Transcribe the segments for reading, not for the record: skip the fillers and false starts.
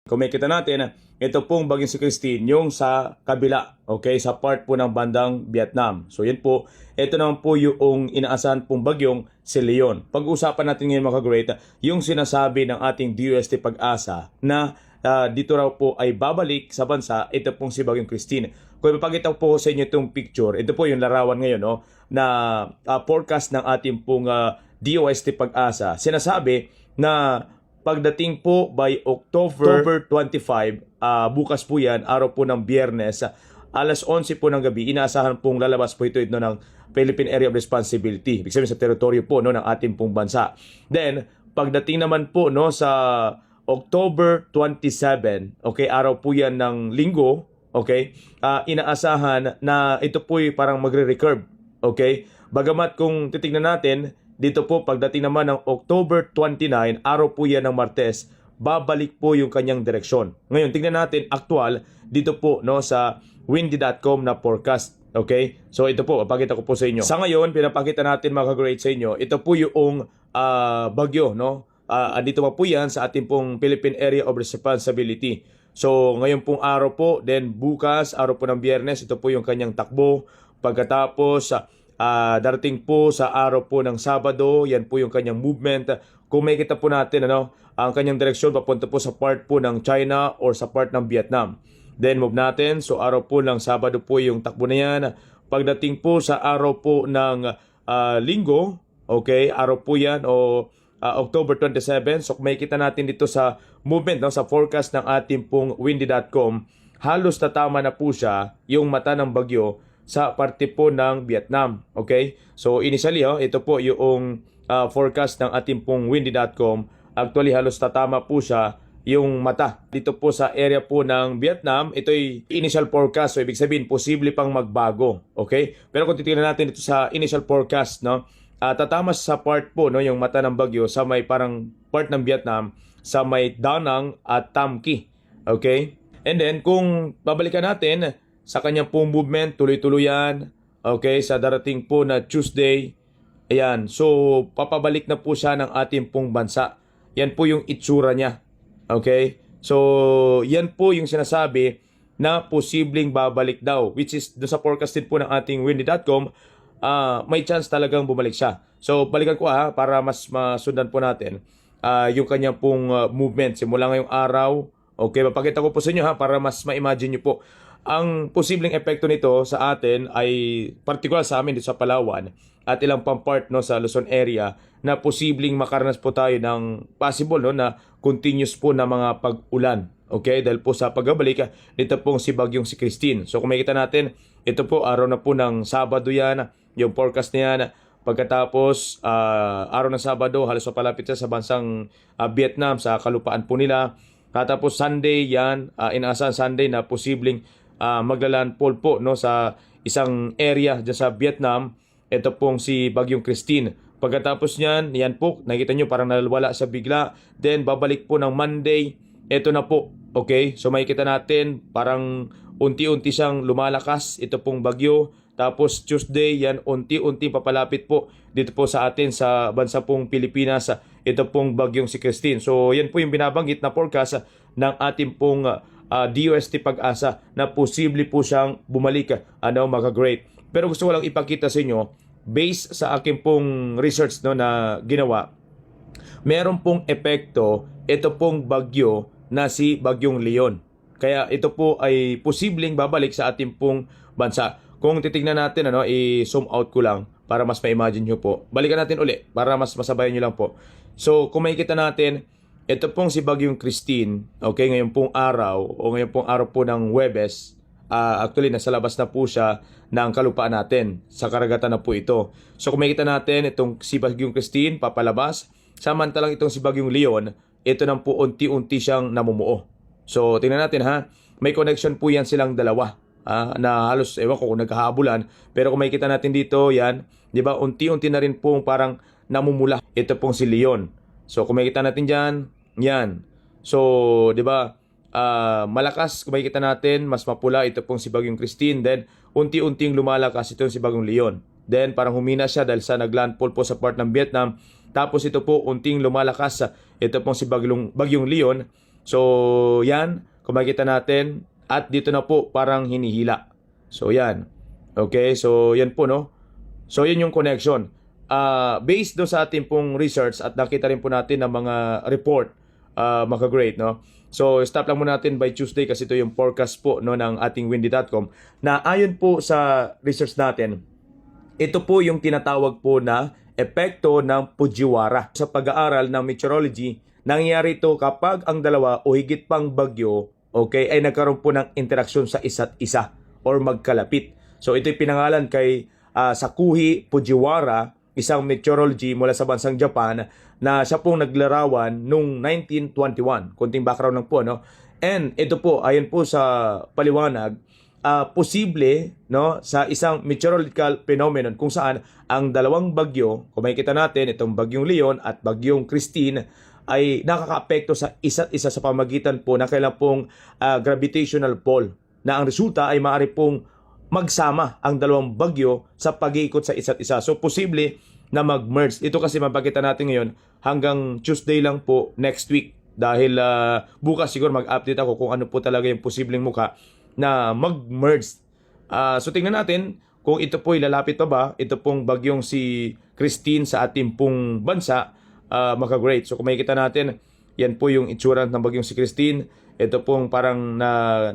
Kung makikita natin, ito pong bagyong si Christine, yung sa kabila, okay, sa part po ng bandang Vietnam. So yan po, ito naman po yung inaasahan pong bagyong si Leon. Pag-usapan natin ngayon mga ka-great, yung sinasabi ng ating DUST Pag-asa na dito raw po ay babalik sa bansa, ito pong si bagyong Christine. Kung ipapakita ko po sa inyo itong picture, ito po yung larawan ngayon, no, na forecast ng ating pong DOST Pag-asa. Sinasabi na pagdating po by October 25, bukas po yan, araw po ng Biyernes, alas 11 po ng gabi, inaasahan pong lalabas po ito ng Philippine Area of Responsibility. Ibig sabihin sa teritoryo po no, ng ating pong bansa. Then, pagdating naman po no, sa October 27, okay, araw po yan ng linggo, okay, inaasahan na ito po parang magre-recurve, okay. Bagamat kung titignan natin, dito po pagdating naman ng October 29, araw po yan ng Martes, babalik po yung kanyang direksyon. Ngayon, tingnan natin aktual dito po no sa windy.com na forecast. Okay? So ito po, papakita ko po sa inyo. Sa ngayon, pinapakita natin mga ka-great sa inyo, ito po yung bagyo. No? Dito pa po yan sa ating pong Philippine Area of Responsibility. So ngayon pong araw po, then bukas, araw po ng Biyernes, ito po yung kanyang takbo. Pagkatapos, darating po sa araw po ng Sabado, yan po yung kanyang movement. Kung makikita po natin ang kanyang direksyon papunta po sa part po ng China or sa part ng Vietnam. Then move natin, so araw po ng Sabado po yung takbo na yan. Pagdating po sa araw po ng Linggo, okay, araw po yan o October 27. So kung makikita natin dito sa movement, sa forecast ng ating pong windy.com, halos tatama na po siya yung mata ng bagyo sa parte po ng Vietnam. Okay? So initially, ito po yung forecast ng ating pong windy.com. Actually, halos tatama po siya yung mata. Dito po sa area po ng Vietnam, ito'y initial forecast. So ibig sabihin, posible pang magbago. Okay? Pero kung titingnan natin ito sa initial forecast, tatama sa part po, yung mata ng bagyo sa may parang part ng Vietnam, sa may Da Nang at Tam Kỳ. Okay? And then, kung babalikan natin, sa kanyang pong movement, tuloy-tuloy yan. Okay, sa darating po na Tuesday. Ayan, so papabalik na po siya ng ating pong bansa. Yan po yung itsura niya. Okay, so yan po yung sinasabi na posibleng babalik daw. Which is, doon sa forecast din po ng ating windy.com, may chance talagang bumalik siya. So balikan ko para mas masundan po natin yung kanyang pong movement. Simula ngayong araw. Okay, papakita ko po sa inyo para mas ma-imagine nyo po. Ang posibleng epekto nito sa atin ay particular sa amin dito sa Palawan at ilang pang part sa Luzon area na posibleng makaranas po tayo ng possible na continuous po na mga pag-ulan. Okay? Dahil po sa pagbabalik dito pong si bagyong si Christine. So kung makikita natin, ito po araw na po ng Sabado yan, yung forecast na yan. Pagkatapos araw ng Sabado, halos papalapit siya sa bansang Vietnam, sa kalupaan po nila. Katapos Sunday yan, inaasahan Sunday na posibleng maglalandfall po sa isang area dyan sa Vietnam. Ito pong si bagyong Christine. Pagkatapos niyan, yan po, nakita nyo parang nalwala sa bigla. Then babalik po ng Monday. Ito na po, okay? So makikita natin parang unti-unti siyang lumalakas. Ito pong bagyo. Tapos Tuesday, yan unti-unti papalapit po dito po sa atin sa bansa pong Pilipinas. Ito pong bagyong si Christine. So yan po yung binabanggit na forecast ng ating pong DOST Pag-asa na posible po siyang bumalik mga great. Pero gusto ko lang ipakita sa inyo, based sa aking pong research na ginawa, meron pong epekto ito pong bagyo na si bagyong Leon. Kaya ito po ay posibleng babalik sa ating pong bansa. Kung titignan natin, i-zoom out ko lang para mas ma-imagine nyo po. Balikan natin uli para mas masabayan nyo lang po. So kung makikita natin, ito pong si bagyong Christine, okay, ngayon pong araw o ngayon pong araw po ng Huwebes, actually nasa labas na po siya ng kalupaan natin, sa karagatan na po ito. So kung makikita natin, itong si bagyong Christine papalabas, samantalang itong si bagyong Leon, ito nang po unti-unti siyang namumuo. So tingnan natin may connection po yan silang dalawa, na halos ewan ko kung nagkahabulan, pero kung makikita natin dito yan, di ba, unti-unti na rin pong parang namumula ito pong si Leon. So kung makikita natin dyan, yan. So, di ba, malakas, kung makikita natin, mas mapula ito pong si bagyong Christine. Then, unti-unting lumalakas ito si bagyong Leon. Then, parang humina siya dahil sa naglandfall po sa part ng Vietnam. Tapos ito po, unting lumalakas ito pong si bagyong Leon. So yan, kung makikita natin, at dito na po parang hinihila. So yan. Okay, so yan po no. So yun yung connection. Based do sa ating pong research at nakita rin po natin ng mga report, maka-great no. So stop lang muna natin by Tuesday kasi ito yung forecast po no ng ating windy.com na ayon po sa research natin, ito po yung tinatawag po na epekto ng Fujiwara. Sa pag-aaral ng meteorology, nangyayari ito kapag ang dalawa o higit pang bagyo, okay, ay nagkaroon po ng interaksyon sa isa't isa or magkalapit. So ito'y pinangalan kay Sakuhi Fujiwara, isang meteorology mula sa bansang Japan na siya pong naglarawan noong 1921. Konting background lang po, no? And ito po, ayon po sa paliwanag, posible no sa isang meteorological phenomenon kung saan ang dalawang bagyo, kung makikita natin itong bagyong Leon at bagyong Christine, ay nakakaapekto sa isa't isa sa pamagitan po ng kailang pong gravitational pull na ang resulta ay maaari pong magsama ang dalawang bagyo sa pag-iikot sa isa't isa. So posible na mag-merge. Ito kasi mapakita natin ngayon hanggang Tuesday lang po next week dahil bukas siguro mag-update ako kung ano po talaga yung posibleng mukha na mag-merge. So tingnan natin kung ito po ilalapit pa ba, ito pong bagyong si Christine sa ating pong bansa, maka-great. So kung makikita natin, yan po yung itsura ng bagyong si Christine. Ito pong parang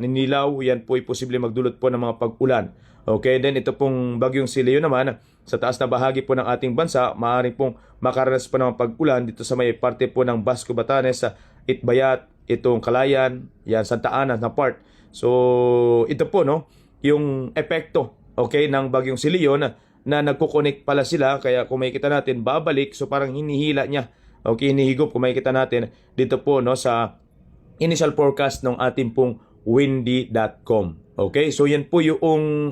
ninilaw, yan po ay posible magdulot po ng mga pag-ulan. Okay, then ito pong bagyong si Leo naman, sa taas na bahagi po ng ating bansa, maaaring pong makaranas po ng pag-ulan dito sa may parte po ng Basco, Batanes, sa Itbayat, itong Kalayan, yan, Santa Ana na part. So, ito po, no, yung epekto, okay, ng bagyong si Leon na nagko-connect pala sila, kaya kung makikita natin, babalik, so parang hinihila niya, okay, hinihigop, kung makikita natin, dito po, no, sa initial forecast ng ating pong windy.com. Okay, so yan po yung,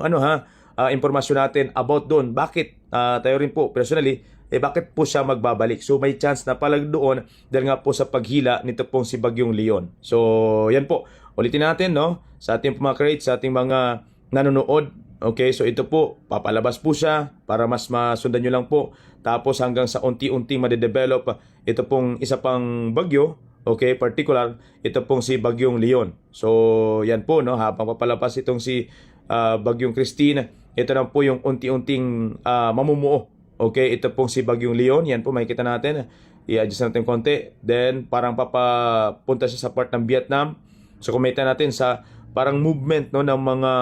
impormasyon natin about doon. Bakit, tayo rin po, personally, bakit po siya magbabalik? So may chance na palag doon dahil nga po sa paghila nito pong si Bagyong Leon. So yan po, ulitin natin no, sa ating mga create, sa ating mga nanonood. Okay, so ito po, papalabas po siya para mas masundan nyo lang po. Tapos hanggang sa unti-unti madedevelop, ito pong isa pang bagyo, okay, particular, ito pong si Bagyong Leon. So yan po, no, habang papalabas itong si Bagyong Christine, ito na po yung unti-unting mamumuo. Okay, ito pong si Bagyong Leon, yan po makikita natin. I-adjust natin konti. Then parang papapunta siya sa part ng Vietnam. So kung makita natin sa parang movement no ng mga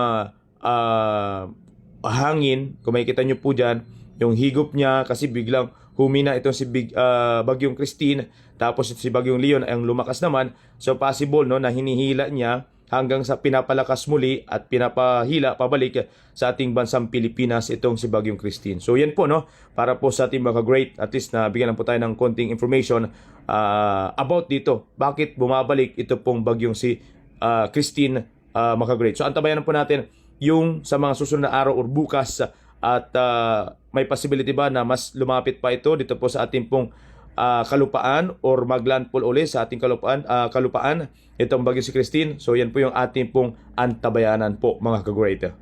hangin, kung makikita nyo po dyan, yung higop niya kasi biglang humina itong si Bagyong Christine, tapos si Bagyong Leon ay ang lumakas naman. So possible no na hinihila niya hanggang sa pinapalakas muli at pinapahila pabalik sa ating bansang Pilipinas itong si Bagyong Christine. So yan po no, para po sa ating mga great, at least na bigyan lang po tayo ng konting information about dito. Bakit bumabalik ito pong bagyong si Christine, maka-great. So antabayan po natin yung sa mga susunod na araw or bukas at may possibility ba na mas lumapit pa ito dito po sa ating pong kalupaan or maglandfall uli sa ating kalupaan itong bagyong si Christine. So yan po yung ating pong antabayanan po mga ka-great.